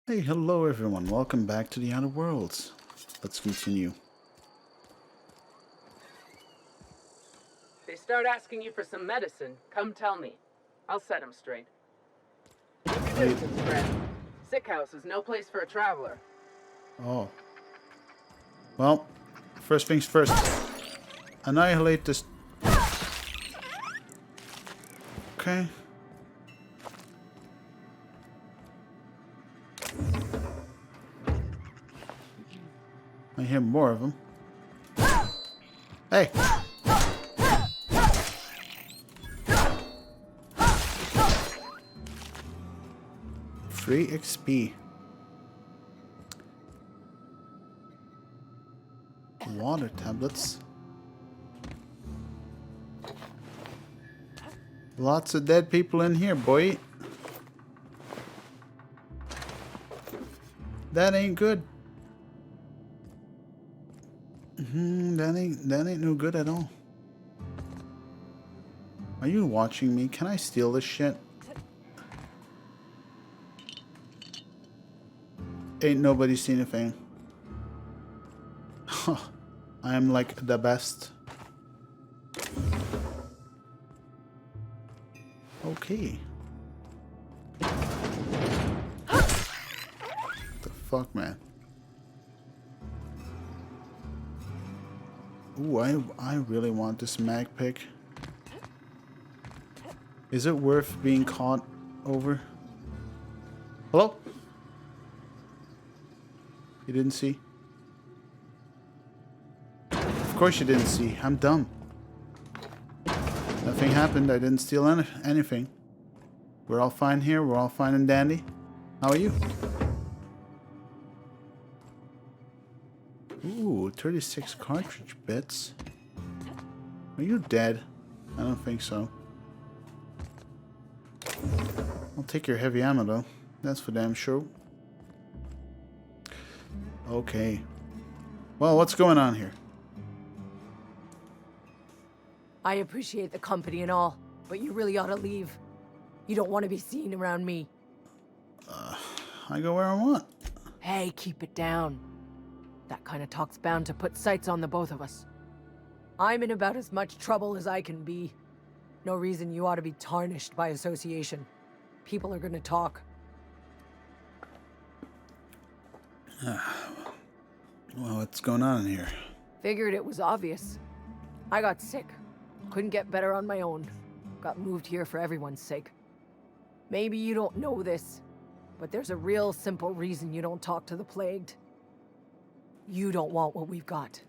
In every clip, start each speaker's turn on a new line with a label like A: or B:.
A: Hey, hello everyone. Welcome back to the Outer Worlds. Let's continue.
B: They start asking you for some medicine, come tell me. I'll set them straight. Keep your distance, friend. Sick house is no place for a traveler.
A: Oh. Well, first things first. Annihilate this. Okay. I hear more of them. Hey! Free XP. Water tablets. Lots of dead people in here, boy. That ain't good. That ain't no good at all. Are you watching me? Can I steal this shit? Ain't nobody seen a thing. I am like the best. Okay. The fuck, man? Ooh, I really want this mag pick. Is it worth being caught over? Hello? You didn't see? Of course you didn't see. I'm dumb. Nothing happened. I didn't steal anything. We're all fine here. We're all fine and dandy. How are you? Ooh, 36 cartridge bits. Are you dead? I don't think so. I'll take your heavy ammo though. That's for damn sure. Okay. Well, what's going on here?
C: I appreciate the company and all, but you really ought to leave. You don't want to be seen around me.
A: I go where I want.
C: Hey, keep it down. That kind of talk's bound to put sights on the both of us. I'm in about as much trouble as I can be. No reason you ought to be tarnished by association. People are gonna talk.
A: Well, what's going on in here?
C: Figured it was obvious. I got sick. Couldn't get better on my own. Got moved here for everyone's sake. Maybe you don't know this, but there's a real simple reason you don't talk to the plagued. You don't want what we've got.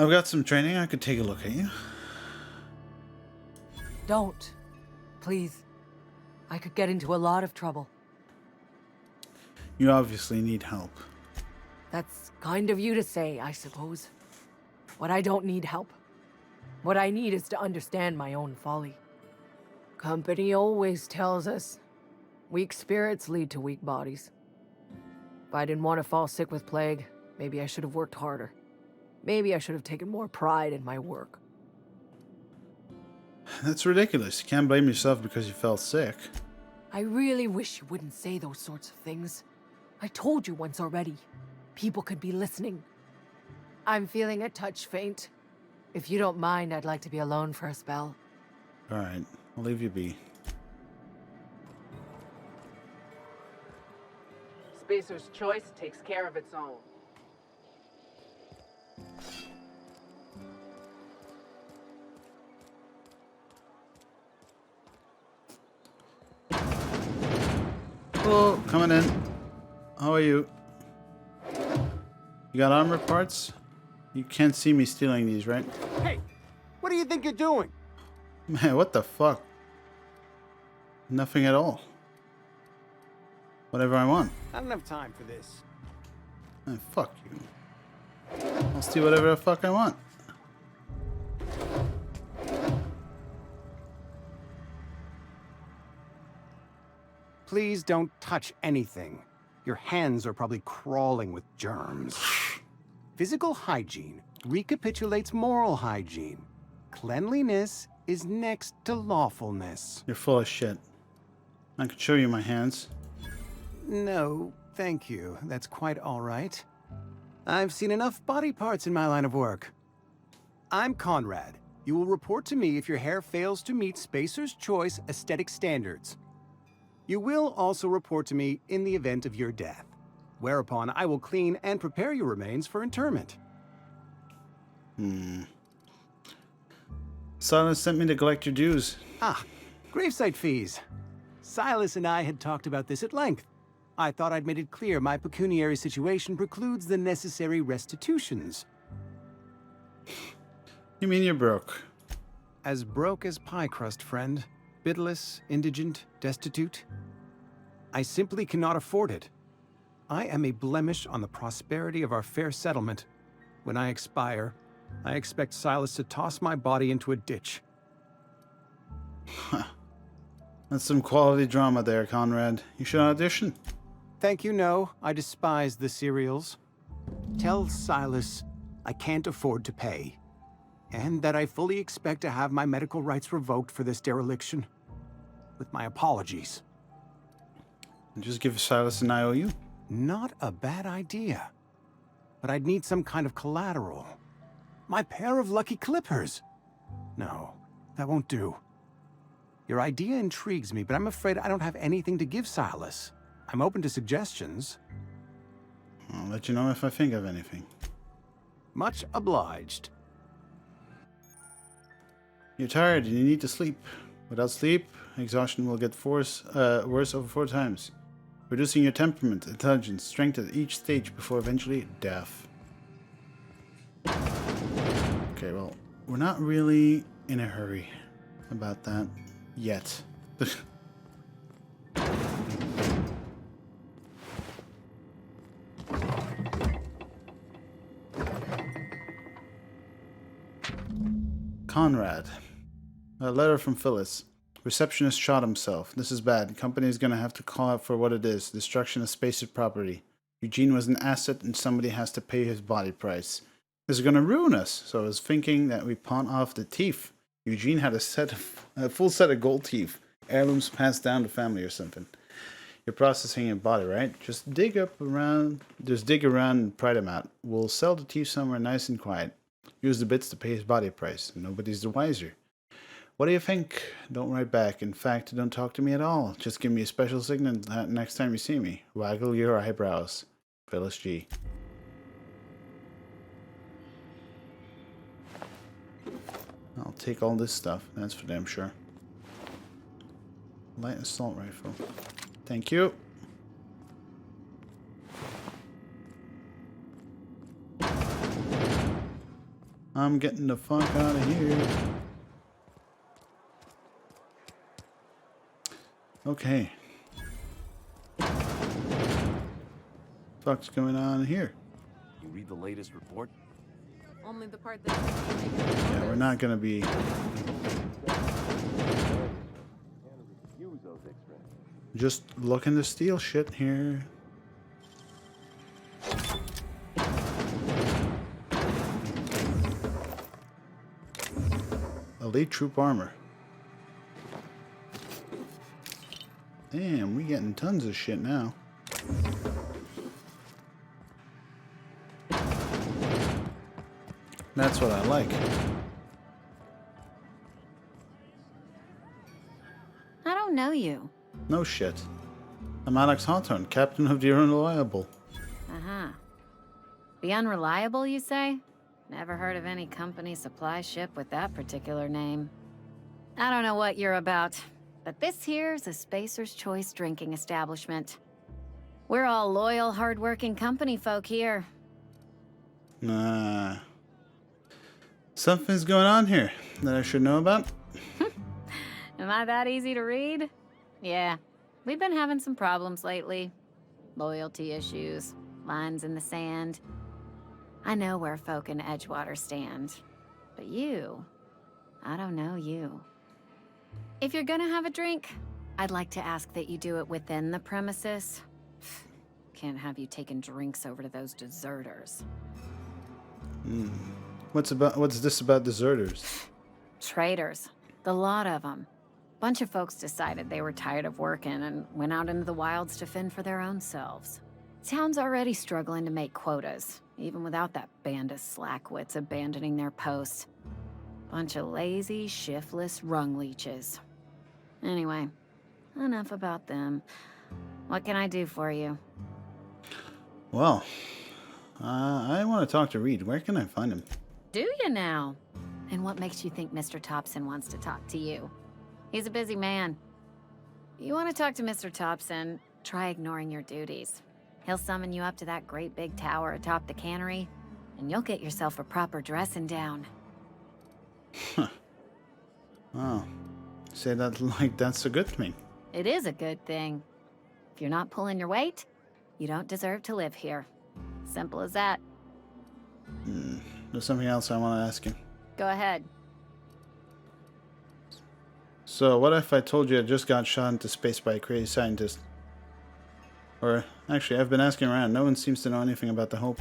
A: I've got some training. I could take a look at you.
C: Don't. Please. I could get into a lot of trouble.
A: You obviously need help.
C: That's kind of you to say, I suppose. But I don't need help. What I need is to understand my own folly. Company always tells us, weak spirits lead to weak bodies. If I didn't want to fall sick with plague, maybe I should have worked harder. Maybe I should have taken more pride in my work.
A: That's ridiculous. You can't blame yourself because you felt sick.
C: I really wish you wouldn't say those sorts of things. I told you once already. People could be listening. I'm feeling a touch faint. If you don't mind, I'd like to be alone for a spell.
A: Alright, I'll leave you be.
B: Spacer's choice takes care of its own.
A: Hello, coming in. How are you? You got armor parts? You can't see me stealing these, right?
D: Hey, what do you think you're doing?
A: Man, what the fuck? Nothing at all. Whatever I want.
D: I don't have time for this.
A: Man, fuck you. I'll steal whatever the fuck I want.
D: Please don't touch anything. Your hands are probably crawling with germs. Physical hygiene recapitulates moral hygiene. Cleanliness is next to lawfulness.
A: You're full of shit. I could show you my hands.
D: No, thank you. That's quite all right. I've seen enough body parts in my line of work. I'm Conrad. You will report to me if your hair fails to meet Spacer's Choice aesthetic standards. You will also report to me in the event of your death, whereupon I will clean and prepare your remains for interment.
A: Silas sent me to collect your dues.
D: Ah, gravesite fees. Silas and I had talked about this at length. I thought I'd made it clear my pecuniary situation precludes the necessary restitutions.
A: You mean you're broke?
D: As broke as pie crust, friend. Bidless, indigent, destitute. I simply cannot afford it. I am a blemish on the prosperity of our fair settlement. When I expire, I expect Silas to toss my body into a ditch.
A: That's some quality drama there, Conrad. You should audition.
D: Thank you, no. I despise the serials. Tell Silas I can't afford to pay. And that I fully expect to have my medical rights revoked for this dereliction. With my apologies.
A: Just give Silas an IOU.
D: Not a bad idea. But I'd need some kind of collateral. My pair of lucky clippers. No, that won't do. Your idea intrigues me, but I'm afraid I don't have anything to give Silas. I'm open to suggestions.
A: I'll let you know if I think of anything.
D: Much obliged.
A: You're tired and you need to sleep. Without sleep, exhaustion will get worse over 4 times, reducing your temperament, intelligence, strength at each stage before eventually death. Okay, well, we're not really in a hurry about that yet. Conrad. A letter from Phyllis. Receptionist shot himself. This is bad. Company is gonna have to call out for what it is. Destruction of Spacer's property. Eugene was an asset and somebody has to pay his body price. This is gonna ruin us. So I was thinking that we pawn off the teeth. Eugene had a full set of gold teeth. Heirlooms passed down the family or something. You're processing your body, right? Just dig around and pry them out. We'll sell the teeth somewhere nice and quiet. Use the bits to pay his body price. Nobody's the wiser. What do you think? Don't write back. In fact, don't talk to me at all. Just give me a special signal next time you see me. Waggle your eyebrows. Phyllis G. I'll take all this stuff. That's for damn sure. Light assault rifle. Thank you. I'm getting the fuck out of here. Okay. Fuck's going on here?
E: You read the latest report?
C: Only the part that...
A: Yeah, we're not gonna be... just looking to steal shit here. Elite troop armor. Damn, we getting tons of shit now. That's what I like.
F: I don't know you.
A: No shit. I'm Alex Hawthorne, captain of the Unreliable.
F: Uh-huh. The Unreliable, you say? Never heard of any company supply ship with that particular name. I don't know what you're about, but this here's a Spacer's Choice drinking establishment. We're all loyal, hard-working company folk here.
A: Nah. Something's going on here that I should know about.
F: Am I that easy to read? Yeah, we've been having some problems lately. Loyalty issues, lines in the sand. I know where folk in Edgewater stand. But you, I don't know you. If you're gonna have a drink, I'd like to ask that you do it within the premises. Can't have you taking drinks over to those deserters.
A: What's this about deserters?
F: Traitors. The lot of them. Bunch of folks decided they were tired of working and went out into the wilds to fend for their own selves. Town's already struggling to make quotas, even without that band of slackwits abandoning their posts. Bunch of lazy, shiftless rung leeches. Anyway, enough about them. What can I do for you?
A: Well, I want to talk to Reed. Where can I find him?
F: Do you now? And what makes you think Mr. Thompson wants to talk to you? He's a busy man. You want to talk to Mr. Thompson, try ignoring your duties. He'll summon you up to that great big tower atop the cannery, and you'll get yourself a proper dressing down.
A: Huh. Oh. Say that like that's a good thing.
F: It is a good thing. If you're not pulling your weight, you don't deserve to live here. Simple as that.
A: There's something else I want to ask you.
F: Go ahead.
A: So, what if I told you I just got shot into space by a crazy scientist? Or, actually, I've been asking around. No one seems to know anything about the Hope.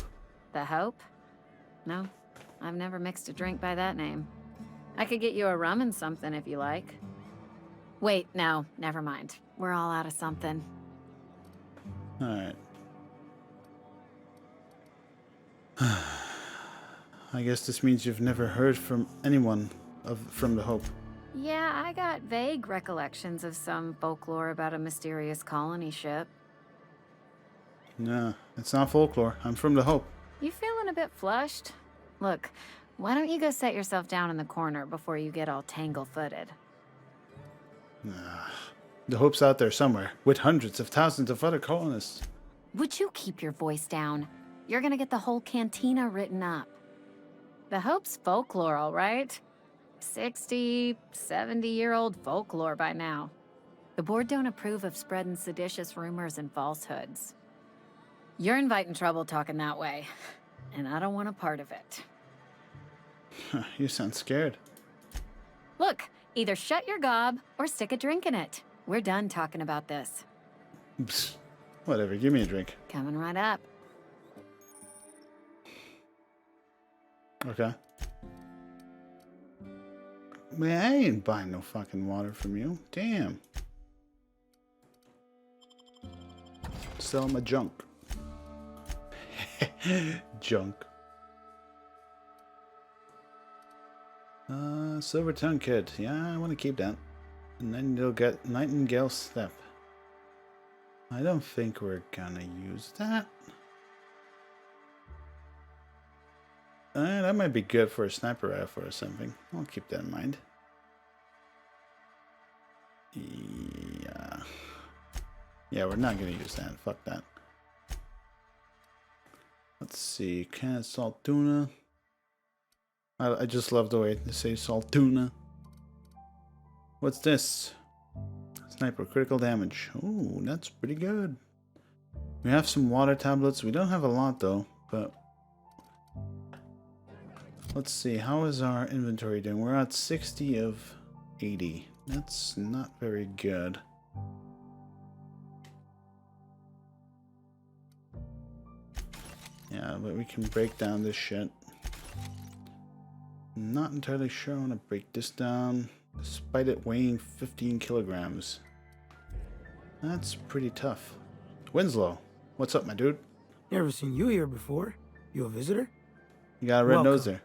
F: The Hope? No, I've never mixed a drink by that name. I could get you a rum and something if you like. Wait, no, never mind. We're all out of something.
A: Alright. I guess this means you've never heard from anyone from the Hope.
F: Yeah, I got vague recollections of some folklore about a mysterious colony ship.
A: No, it's not folklore. I'm from the Hope.
F: You feeling a bit flushed? Look, why don't you go set yourself down in the corner before you get all tangle-footed?
A: The Hope's out there somewhere, with hundreds of thousands of other colonists.
F: Would you keep your voice down? You're gonna get the whole cantina written up. The Hope's folklore, all right? 60, 70-year-old folklore by now. The board don't approve of spreading seditious rumors and falsehoods. You're inviting trouble talking that way, and I don't want a part of it.
A: You sound scared.
F: Look, either shut your gob or stick a drink in it. We're done talking about this.
A: Psst. Whatever, give me a drink.
F: Coming right up.
A: Okay. Man, I ain't buying no fucking water from you. Damn. Sell my junk. Junk. Silver tongue kid. Yeah, I want to keep that. And then you'll get Nightingale Step. I don't think we're gonna use that. That might be good for a sniper rifle or something. I'll keep that in mind. Yeah. Yeah, we're not gonna use that. Fuck that. Let's see. Canned salt tuna. I just love the way they say salt tuna. What's this? Sniper critical damage. Ooh, that's pretty good. We have some water tablets. We don't have a lot though, but let's see. How is our inventory doing? We're at 60 of 80. That's not very good. Yeah, but we can break down this shit. Not entirely sure I want to break this down, despite it weighing 15 kilograms. That's pretty tough. Winslow, what's up, my dude?
G: Never seen you here before. You a visitor?
A: You got a red nose
G: Welcome.
A: there.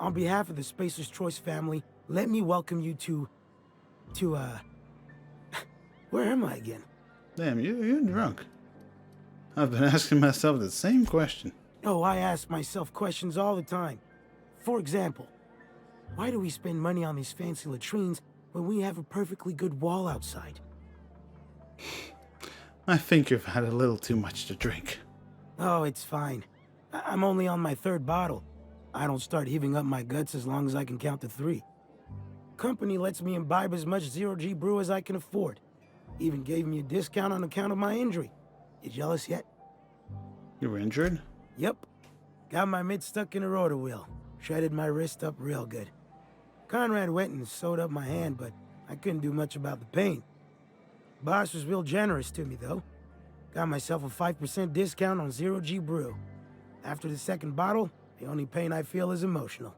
G: On behalf of the Spacer's Choice family, let me welcome you to where am I again?
A: Damn, you're drunk. I've been asking myself the same question.
G: Oh, I ask myself questions all the time. For example, why do we spend money on these fancy latrines when we have a perfectly good wall outside?
A: I think you've had a little too much to drink.
G: Oh, it's fine. I'm only on my third bottle. I don't start heaving up my guts as long as I can count to 3. Company lets me imbibe as much zero-G brew as I can afford. Even gave me a discount on account of my injury. You jealous yet?
A: You were injured?
G: Yep. Got my mid stuck in a rotor wheel. Shredded my wrist up real good. Conrad went and sewed up my hand, but I couldn't do much about the pain. Boss was real generous to me, though. Got myself a 5% discount on zero-G brew. After the second bottle, the only pain I feel is emotional.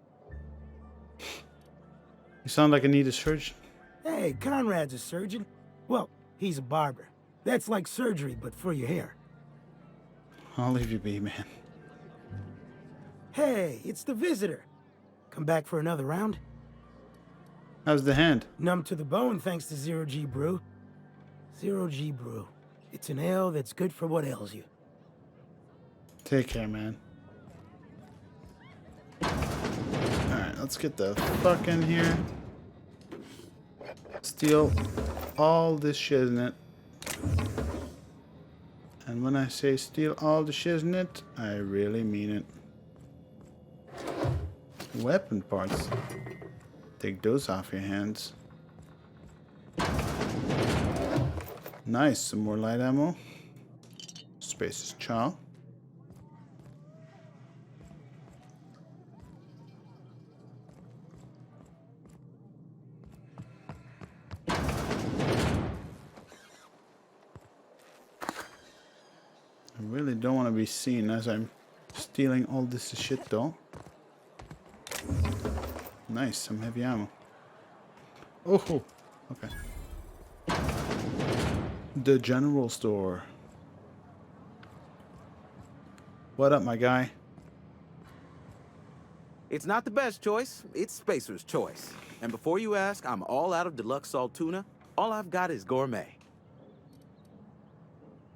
A: You sound like a needed surgeon.
G: Hey, Conrad's a surgeon. Well, he's a barber. That's like surgery, but for your hair.
A: I'll leave you be, man.
G: Hey, it's the visitor. Come back for another round?
A: How's the hand?
G: Numb to the bone thanks to Zero G Brew. Zero G Brew. It's an ale that's good for what ails you.
A: Take care, man. Alright, let's get the fuck in here. Steal all this shiznit. And when I say steal all the shiznit, I really mean it. Weapon parts. Take those off your hands. Nice, some more light ammo. Space is chow. I really don't want to be seen as I'm stealing all this shit though. Nice, some heavy ammo. Oh, okay. The general store. What up, my guy?
E: It's not the best choice, it's Spacer's choice. And before you ask, I'm all out of deluxe salt tuna. All I've got is gourmet.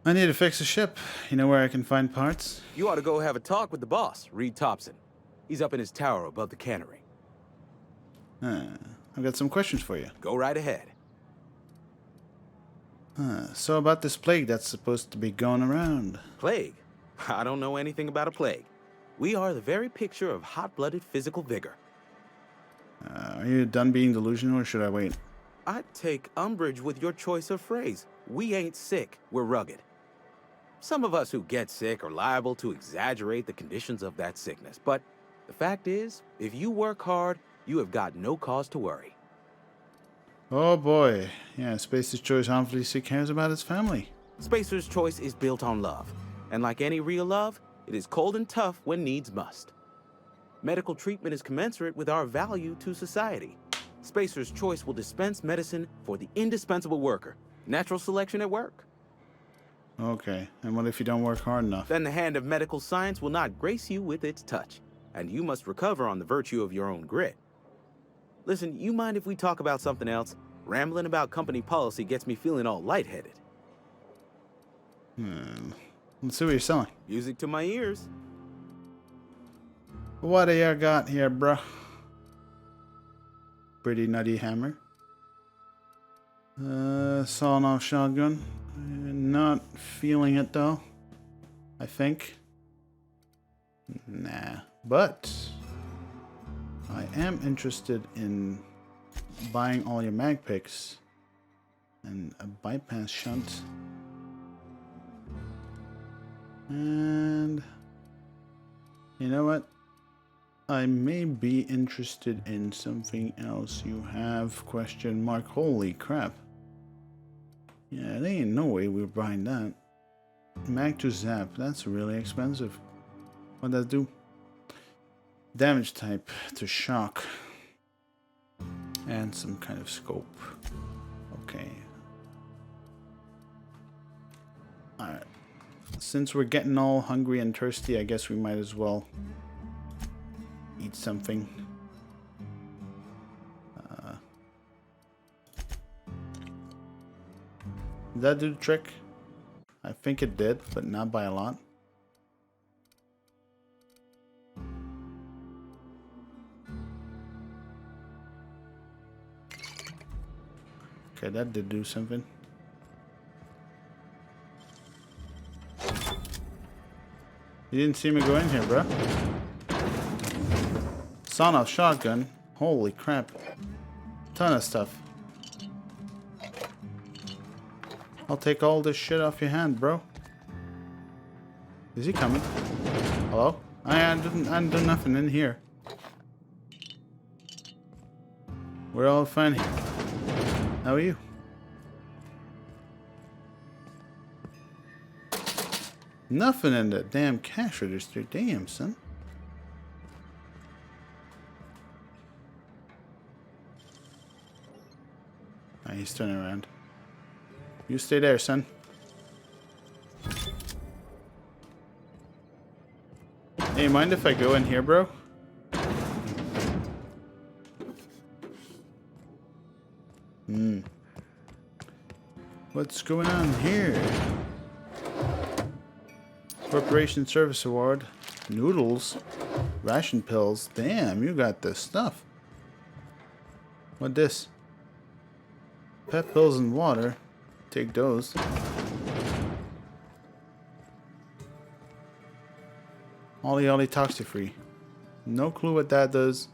A: I need to fix a ship. You know where I can find parts?
E: You ought to go have a talk with the boss, Reed Thompson. He's up in his tower above the cannery.
A: I've got some questions for you.
E: Go right ahead.
A: So about this plague that's supposed to be going around.
E: Plague? I don't know anything about a plague. We are the very picture of hot-blooded physical vigor.
A: Are you done being delusional or should I wait?
E: I'd take umbrage with your choice of phrase. We ain't sick, we're rugged. Some of us who get sick are liable to exaggerate the conditions of that sickness, but the fact is, if you work hard, you have got no cause to worry.
A: Oh boy. Yeah, Spacer's Choice obviously cares about his family.
E: Spacer's Choice is built on love, and like any real love, it is cold and tough when needs must. Medical treatment is commensurate with our value to society. Spacer's Choice will dispense medicine for the indispensable worker. Natural selection at work.
A: Okay, and what if you don't work hard enough?
E: Then the hand of medical science will not grace you with its touch, and you must recover on the virtue of your own grit. Listen, you mind if we talk about something else? Rambling about company policy gets me feeling all lightheaded.
A: Let's see what you're selling.
E: Music to my ears.
A: What do you got here, bruh? Pretty nutty hammer. Sawn-off shotgun. Not feeling it though. I think. Nah. But I am interested in buying all your mag picks and a bypass shunt. And you know what? I may be interested in something else you have, question mark. Holy crap. Yeah, there ain't no way we're buying that. Mag to zap, that's really expensive. What does that do? Damage type to shock. And some kind of scope. Okay. Alright. Since we're getting all hungry and thirsty, I guess we might as well eat something. Did that do the trick? I think it did, but not by a lot. Okay, that did do something. You didn't see me go in here, bro. Sawn-off shotgun. Holy crap. Ton of stuff. I'll take all this shit off your hand, bro. Is he coming? Hello? I didn't do nothing in here. We're all fine here. How are you? Nothing in the damn cash register. Damn, son. he's turning around. You stay there, son. Hey, mind if I go in here, bro? What's going on here? Corporation Service Award. Noodles. Ration pills. Damn, you got this stuff. What this? Pep pills and water. Take those. Ollie Ollie Toxifree. No clue what that does.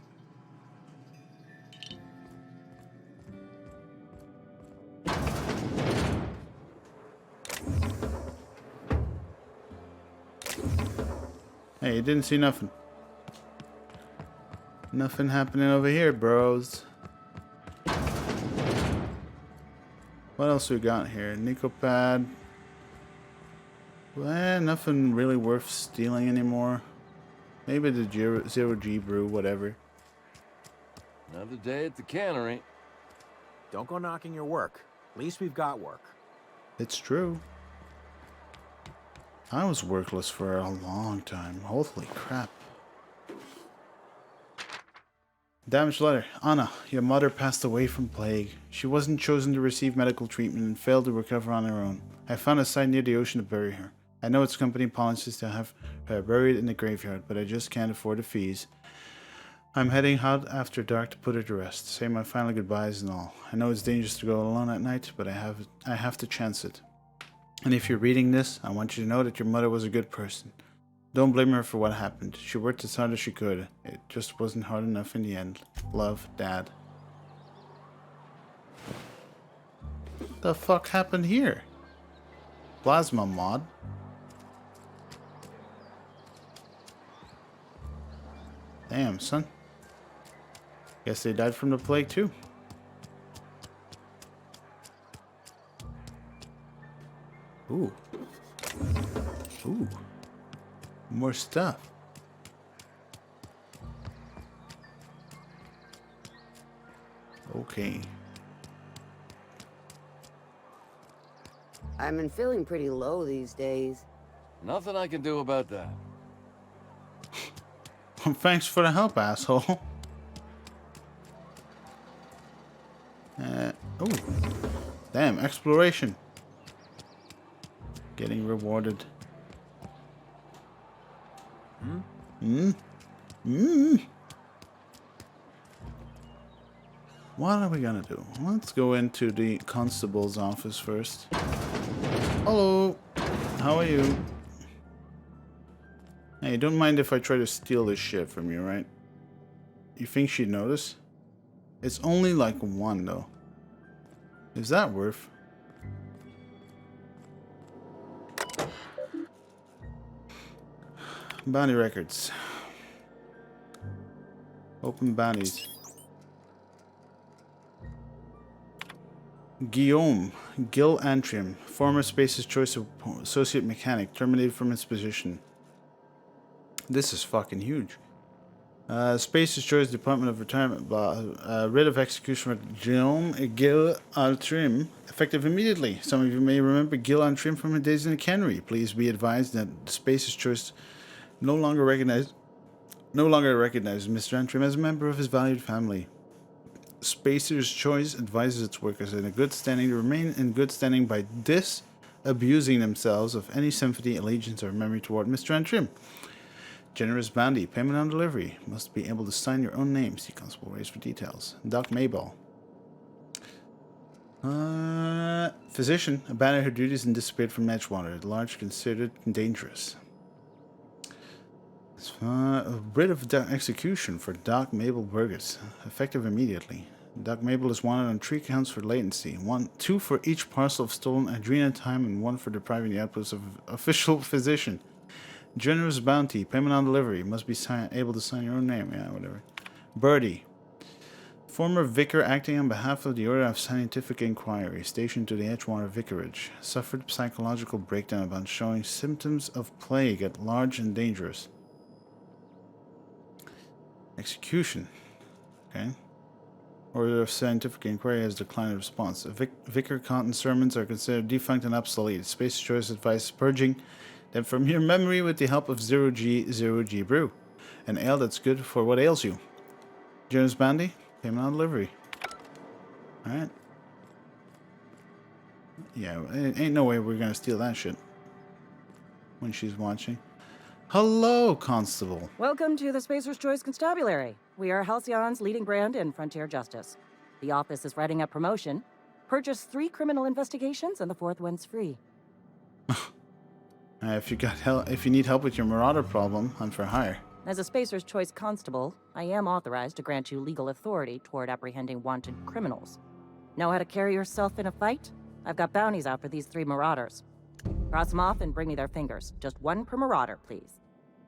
A: Hey, you didn't see nothing. Nothing happening over here, bros. What else we got here? Nicopad. Well, nothing really worth stealing anymore. Maybe the Zero G brew, whatever.
H: Another day at the cannery.
I: Don't go knocking your work. At least we've got work.
A: It's true. I was workless for a long time. Holy crap. Damaged letter. Anna, your mother passed away from plague. She wasn't chosen to receive medical treatment and failed to recover on her own. I found a site near the ocean to bury her. I know it's company policies to have her buried in the graveyard, but I just can't afford the fees. I'm heading out after dark to put her to rest, say my final goodbyes and all. I know it's dangerous to go alone at night, but I have to chance it. And if you're reading this, I want you to know that your mother was a good person. Don't blame her for what happened. She worked as hard as she could. It just wasn't hard enough in the end. Love, Dad. What the fuck happened here? Plasma mod? Damn, son. Guess they died from the plague too. Ooh. Ooh. More stuff. Okay.
J: I've been feeling pretty low these days.
H: Nothing I can do about that.
A: Thanks for the help, asshole. Oh. Damn, exploration. Getting rewarded. What are we gonna do? Let's go into the constable's office first. Hello. How are you? Hey, don't mind if I try to steal this shit from you, right? You think she'd notice? It's only like one, though. Is that worth? Bounty records. Open bounties. Guillaume, Gil Antrim, former Space's Choice Associate Mechanic, terminated from his position. This is fucking huge. Space's Choice Department of Retirement, blah. Writ of execution for Guillaume Gil Antrim, effective immediately. Some of you may remember Gil Antrim from her days in the cannery. Please be advised that Space's Choice no longer recognizes Mr. Antrim as a member of his valued family. Spacer's Choice advises its workers in a good standing to remain in good standing by disabusing themselves of any sympathy, allegiance, or memory toward Mr. Antrim. Generous bounty, payment on delivery. Must be able to sign your own name. See Constable Race for details. Doc Mayball. Physician abandoned her duties and disappeared from Edgewater. At large, considered dangerous. A writ of execution for Doc Mabel Burgess, effective immediately. Doc Mabel is wanted on 3 counts for latency, 2 for each parcel of stolen adrenal time, and 1 for depriving the outpost of official physician. Generous bounty, payment on delivery, must be able to sign your own name, yeah, whatever. Birdie, former vicar acting on behalf of the Order of Scientific Inquiry, stationed to the Edgewater Vicarage, suffered psychological breakdown upon showing symptoms of plague at large and dangerous. Execution. Okay. Order of Scientific Inquiry has declined response. Vicar Cotton sermons are considered defunct and obsolete. Space Choice advises purging them from your memory with the help of 0G Brew, an ale that's good for what ails you. Jonas Bandy, payment on delivery. Alright. Yeah, ain't no way we're gonna steal that shit when she's watching. Hello, Constable.
K: Welcome to the Spacer's Choice Constabulary. We are Halcyon's leading brand in frontier justice. The office is writing up promotion. Purchase 3 criminal investigations and the 4th one's free.
A: If you need help with your marauder problem, I'm for hire.
K: As a Spacer's Choice Constable, I am authorized to grant you legal authority toward apprehending wanted criminals. Know how to carry yourself in a fight? I've got bounties out for these 3 marauders. Cross them off and bring me their fingers. Just 1 per marauder, please.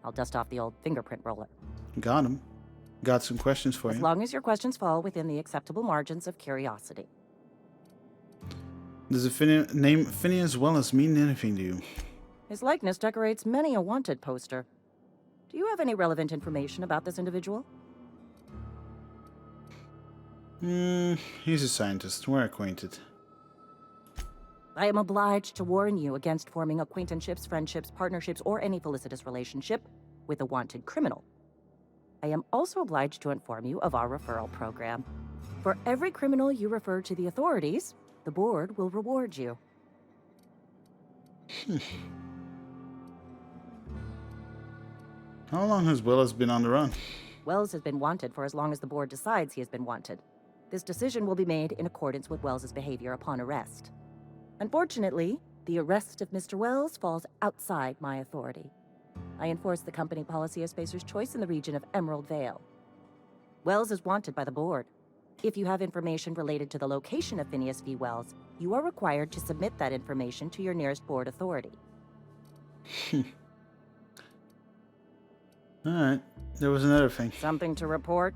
K: I'll dust off the old fingerprint roller.
A: Got him. Got some questions for you.
K: As long as your questions fall within the acceptable margins of curiosity.
A: Does the name Phineas Wallace mean anything to you?
K: His likeness decorates many a wanted poster. Do you have any relevant information about this individual?
A: He's a scientist. We're acquainted.
K: I am obliged to warn you against forming acquaintanceships, friendships, partnerships, or any felicitous relationship with a wanted criminal. I am also obliged to inform you of our referral program. For every criminal you refer to the authorities, the board will reward you.
A: How long has Willis been on the run?
K: Wells has been wanted for as long as the board decides he has been wanted. This decision will be made in accordance with Wells's behavior upon arrest. Unfortunately, the arrest of Mr. Wells falls outside my authority. I enforce the company policy of Spacer's Choice in the region of Emerald Vale. Wells is wanted by the board. If you have information related to the location of Phineas V. Wells, you are required to submit that information to your nearest board authority.
A: Alright, there was another thing.
K: Something to report?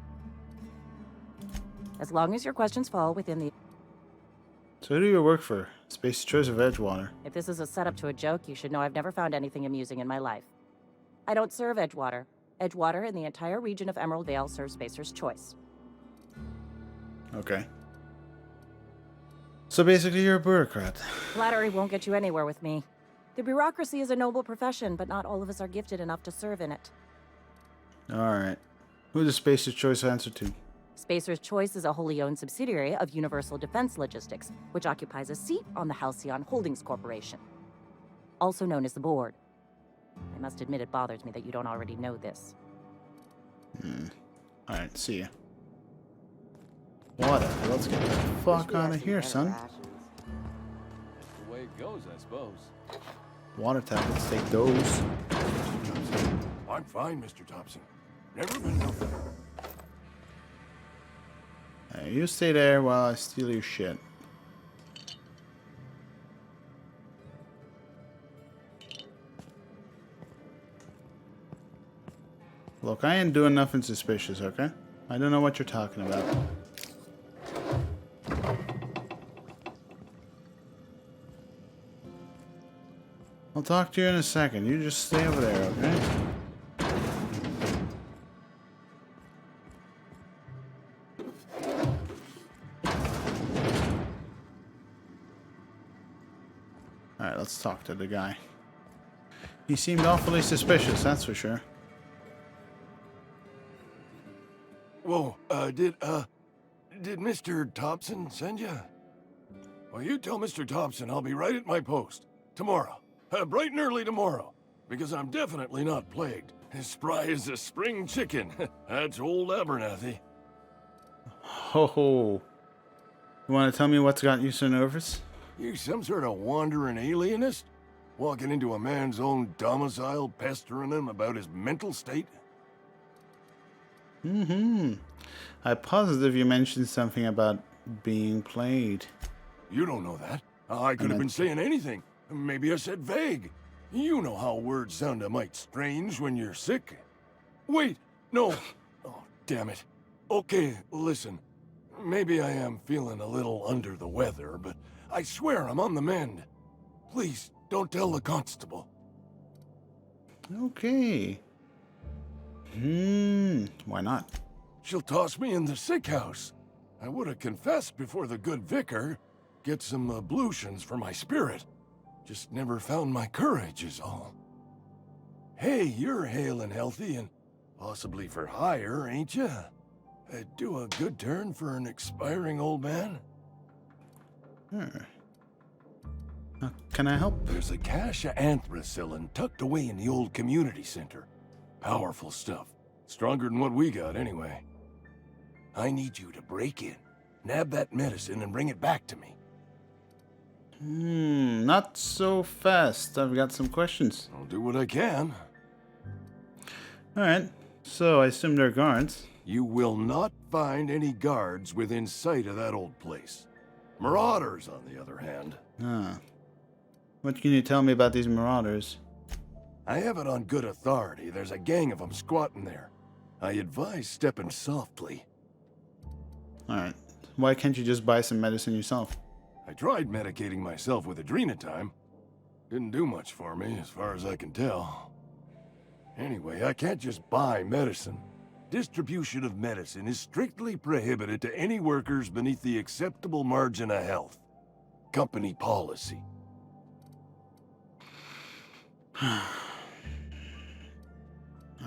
K: As long as your questions fall within the...
A: So who do you work for? Space Choice of Edgewater.
K: If this is a setup to a joke, you should know I've never found anything amusing in my life. I don't serve Edgewater. Edgewater and the entire region of Emerald Vale serves Spacer's Choice.
A: Okay. So basically you're a bureaucrat.
K: Flattery won't get you anywhere with me. The bureaucracy is a noble profession, but not all of us are gifted enough to serve in it.
A: Alright. Who does Spacer's Choice answer to?
K: Spacer's Choice is a wholly owned subsidiary of Universal Defense Logistics, which occupies a seat on the Halcyon Holdings Corporation, also known as the Board. I must admit it bothers me that you don't already know this.
A: Alright, see ya. Whatever, let's get the fuck out of here, son.
H: That's the way it goes, I suppose.
A: Water tablets, take those.
L: I'm fine, Mr. Thompson. Never been nothing.
A: You stay there while I steal your shit. Look, I ain't doing nothing suspicious, okay? I don't know what you're talking about. I'll talk to you in a second. You just stay over there, okay? Alright, let's talk to the guy. He seemed awfully suspicious, that's for sure.
L: Whoa, did Mr. Thompson send you? Well, you tell Mr. Thompson I'll be right at my post. Tomorrow. Bright and early tomorrow. Because I'm definitely not plagued. As spry as a spring chicken. That's old Abernathy.
A: Ho ho. You want to tell me what's got you so nervous?
L: You some sort of wandering alienist? Walking into a man's own domicile, pestering him about his mental state?
A: I'm positive you mentioned something about being played.
L: You don't know that. I could have been saying anything. Maybe I said vague. You know how words sound a mite strange when you're sick. Wait, no. Oh, damn it. Okay, listen. Maybe I am feeling a little under the weather, but I swear I'm on the mend. Please, don't tell the constable.
A: Okay. Why not?
L: She'll toss me in the sick house. I would have confessed before the good vicar. Get some ablutions for my spirit. Just never found my courage is all. Hey, you're hale and healthy and possibly for hire, ain't ya? Do a good turn for an expiring old man?
A: Can I help?
L: There's a cache of anthracillin tucked away in the old community center. Powerful stuff. Stronger than what we got, anyway. I need you to break in, nab that medicine, and bring it back to me.
A: Not so fast. I've got some questions.
L: I'll do what I can.
A: Alright, so I assume they're guards.
L: You will not find any guards within sight of that old place. Marauders, on the other hand.
A: What can you tell me about these marauders?
L: I have it on good authority. There's a gang of them squatting there. I advise stepping softly.
A: Alright, why can't you just buy some medicine yourself?
L: I tried medicating myself with adrenatime. Didn't do much for me, as far as I can tell. Anyway, I can't just buy medicine. Distribution of medicine is strictly prohibited to any workers beneath the acceptable margin of health. Company policy.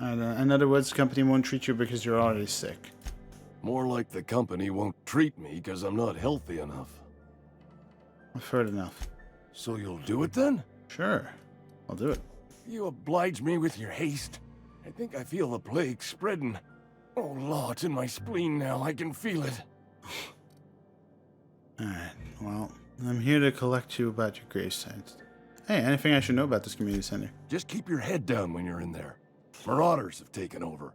A: In other words, the company won't treat you because you're already sick.
L: More like the company won't treat me because I'm not healthy enough.
A: I've heard enough.
L: So you'll do it then?
A: Sure, I'll do it.
L: You oblige me with your haste. I think I feel the plague spreading. Oh, Law, it's in my spleen now. I can feel it.
A: Alright, well, I'm here to collect you about your gravesites. Hey, anything I should know about this community center?
L: Just keep your head down when you're in there. Marauders have taken over.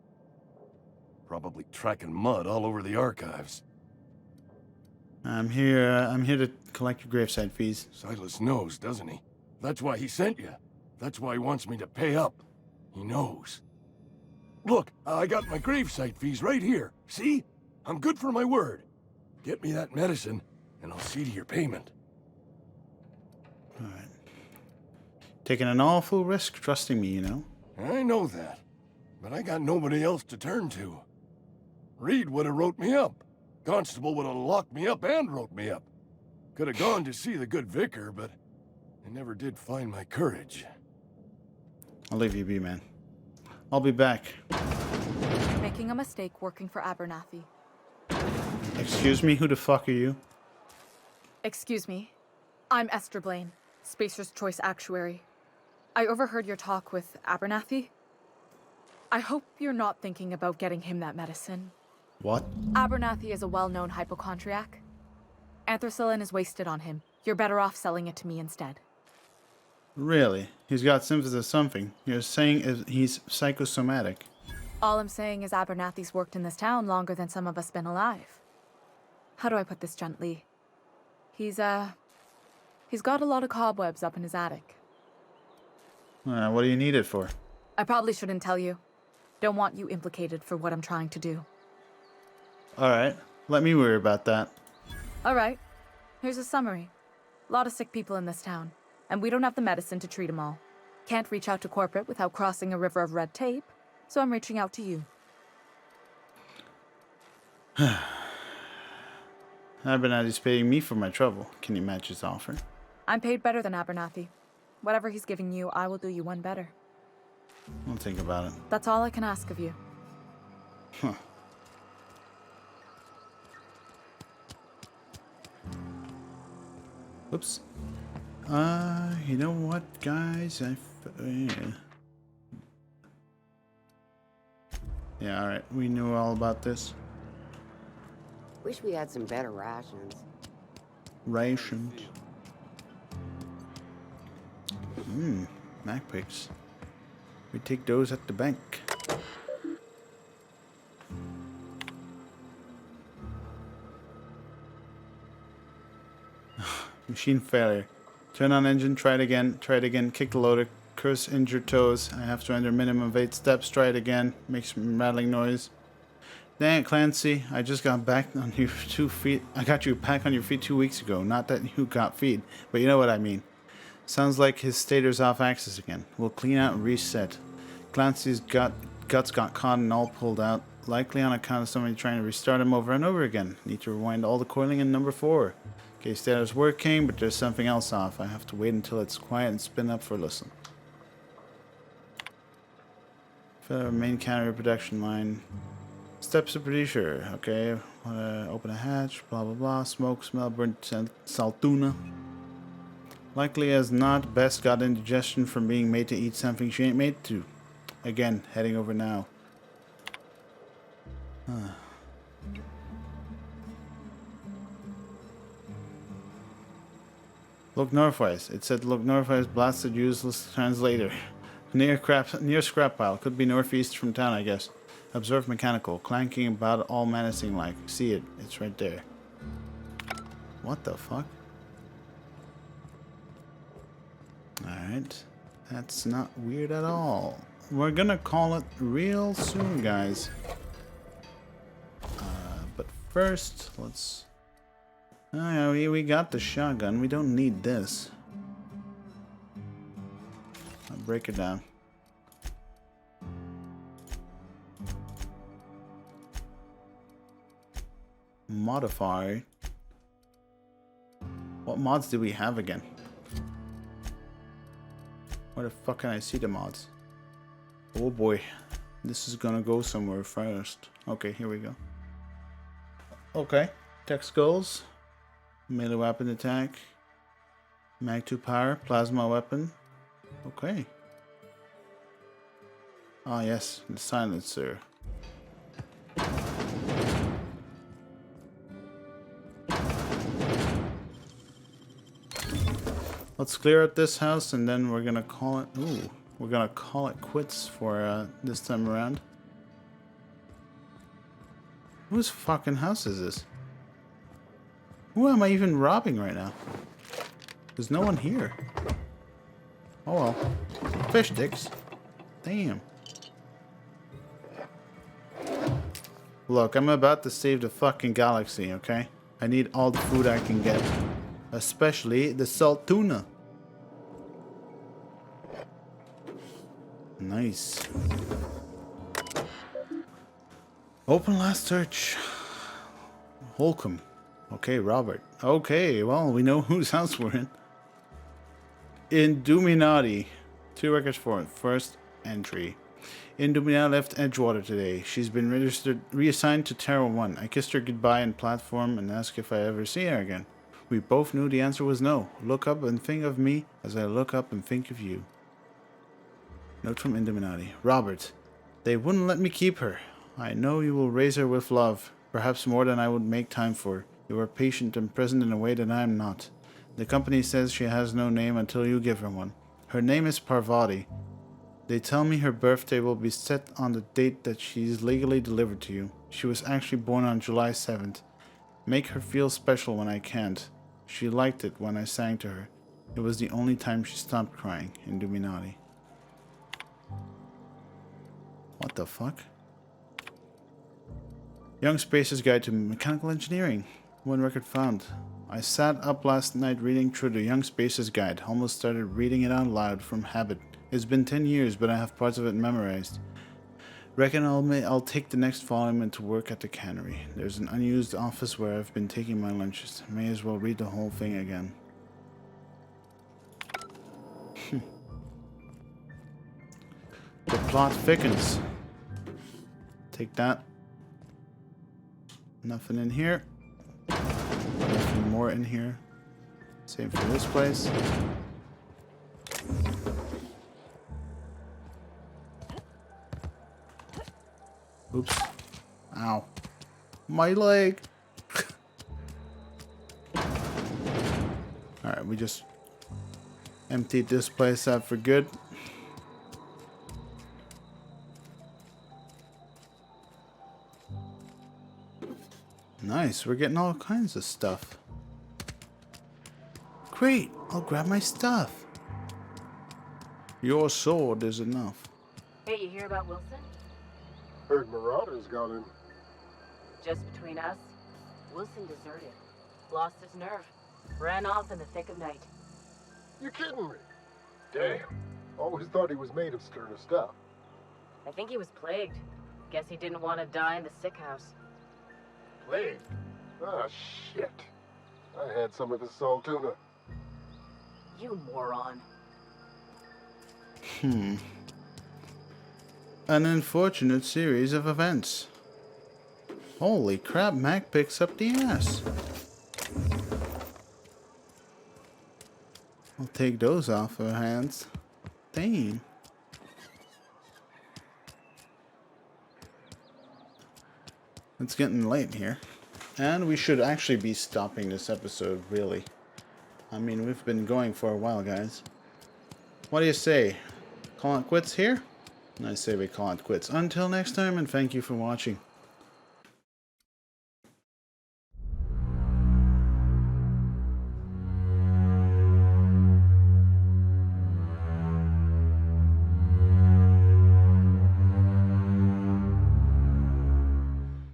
L: Probably tracking mud all over the archives.
A: I'm here to collect your gravesite fees.
L: Silas knows, doesn't he? That's why he sent you. That's why he wants me to pay up. He knows. Look, I got my gravesite fees right here. See? I'm good for my word. Get me that medicine, and I'll see to your payment.
A: Alright. Taking an awful risk trusting me, you know?
L: I know that. But I got nobody else to turn to. Reed would have wrote me up. Constable would have locked me up and wrote me up. Could have gone to see the good vicar, but I never did find my courage.
A: I'll leave you be, man. I'll be back.
M: You're making a mistake working for Abernathy.
A: Excuse me, who the fuck are you?
M: Excuse me. I'm Esther Blaine, Spacer's Choice Actuary. I overheard your talk with Abernathy. I hope you're not thinking about getting him that medicine.
A: What?
M: Abernathy is a well-known hypochondriac. Anthracillin is wasted on him. You're better off selling it to me instead.
A: Really? He's got symptoms of something. You're saying he's psychosomatic.
M: All I'm saying is Abernathy's worked in this town longer than some of us been alive. How do I put this gently? He's got a lot of cobwebs up in his attic.
A: What do you need it for?
M: I probably shouldn't tell you. Don't want you implicated for what I'm trying to do.
A: Alright, let me worry about that.
M: Alright, here's a summary. A lot of sick people in this town, and we don't have the medicine to treat them all. Can't reach out to corporate without crossing a river of red tape, so I'm reaching out to you.
A: Abernathy's paying me for my trouble. Can you match his offer?
M: I'm paid better than Abernathy. Whatever he's giving you, I will do you one better.
A: I'll think about it.
M: That's all I can ask of you.
A: Huh. Oops. You know what, guys? Yeah, alright. We knew all about this.
J: Wish we had some better rations.
A: Rations. Mac picks. We take those at the bank. Machine failure. Turn on engine, try it again, kick the loader, curse injured toes. I have to enter minimum of 8 steps, try it again, make some rattling noise. Dang it, Clancy, I just got back on your 2 feet. I got you back on your feet 2 weeks ago. Not that you got feed, but you know what I mean. Sounds like his stator's off axis again. We'll clean out and reset. Clancy's got guts got caught and all pulled out. Likely on account of somebody trying to restart him over and over again. Need to rewind all the coiling in number 4. Okay, status working, but there's something else off. I have to wait until it's quiet and spin up for a listen. Fill main counter production line. Steps to producer. Okay, wanna open a hatch, blah blah blah. Smoke, smell, burnt salt tuna. Likely as not, Bess got indigestion from being made to eat something she ain't made to. Again, heading over now. Look northwise. It said look northwise, blasted useless translator. Near scrap pile. Could be northeast from town, I guess. Observe mechanical. Clanking about all menacing like. See it. It's right there. What the fuck? Alright. That's not weird at all. We're gonna call it real soon, guys. But first, let's... Oh yeah, we got the shotgun. We don't need this. I'll break it down. Modify. What mods do we have again? Where the fuck can I see the mods? Oh boy. This is gonna go somewhere first. Okay, here we go. Okay. Text goals. Melee weapon attack. Mag 2 power. Plasma weapon. Okay. Ah yes, the silencer. Let's clear out this house and then we're gonna call it... Ooh. We're gonna call it quits for this time around. Whose fucking house is this? Who am I even robbing right now? There's no one here. Oh well. Fish sticks. Damn. Look, I'm about to save the fucking galaxy, okay? I need all the food I can get. Especially the salt tuna. Nice. Open last search. Holcomb. Okay, Robert. Okay, well, we know whose house we're in. Induminati. 2 records for it. First entry. Induminati left Edgewater today. She's been reassigned to Terra 1. I kissed her goodbye on platform and asked if I ever see her again. We both knew the answer was no. Look up and think of me as I look up and think of you. Note from Induminati. Robert, they wouldn't let me keep her. I know you will raise her with love, perhaps more than I would make time for. You are patient and present in a way that I am not. The company says she has no name until you give her one. Her name is Parvati. They tell me her birthday will be set on the date that she is legally delivered to you. She was actually born on July 7th. Make her feel special when I can't. She liked it when I sang to her. It was the only time she stopped crying. Induminati. What the fuck? Young Spacer's Guide to Mechanical Engineering. 1 record found. I sat up last night reading through the Young Spacer's Guide. Almost started reading it out loud from habit. It's been 10 years, but I have parts of it memorized. Reckon I'll take the next volume into work at the cannery. There's an unused office where I've been taking my lunches. May as well read the whole thing again. The plot thickens. Take that. Nothing in here. Nothing more in here. Same for this place. Oops. Ow. My leg. Alright, we just emptied this place out for good. Nice, we're getting all kinds of stuff. Great, I'll grab my stuff. Your sword is enough.
B: Hey, you hear about Wilson?
N: Heard Marauders got him.
B: Just between us, Wilson deserted. Lost his nerve. Ran off in the thick of night.
N: You kidding me? Damn. Always thought he was made of sterner stuff.
C: I think he was plagued. Guess he didn't want to die in the sick house.
N: Plague? Ah, shit. I had some of his salt tuna.
C: You moron.
A: An unfortunate series of events. Holy crap, Mac picks up the ass. I'll take those off her hands. Damn. It's getting late here. And we should actually be stopping this episode, really. I mean, we've been going for a while, guys. What do you say? Call it quits here? I say we call it quits. Until next time, and thank you for watching.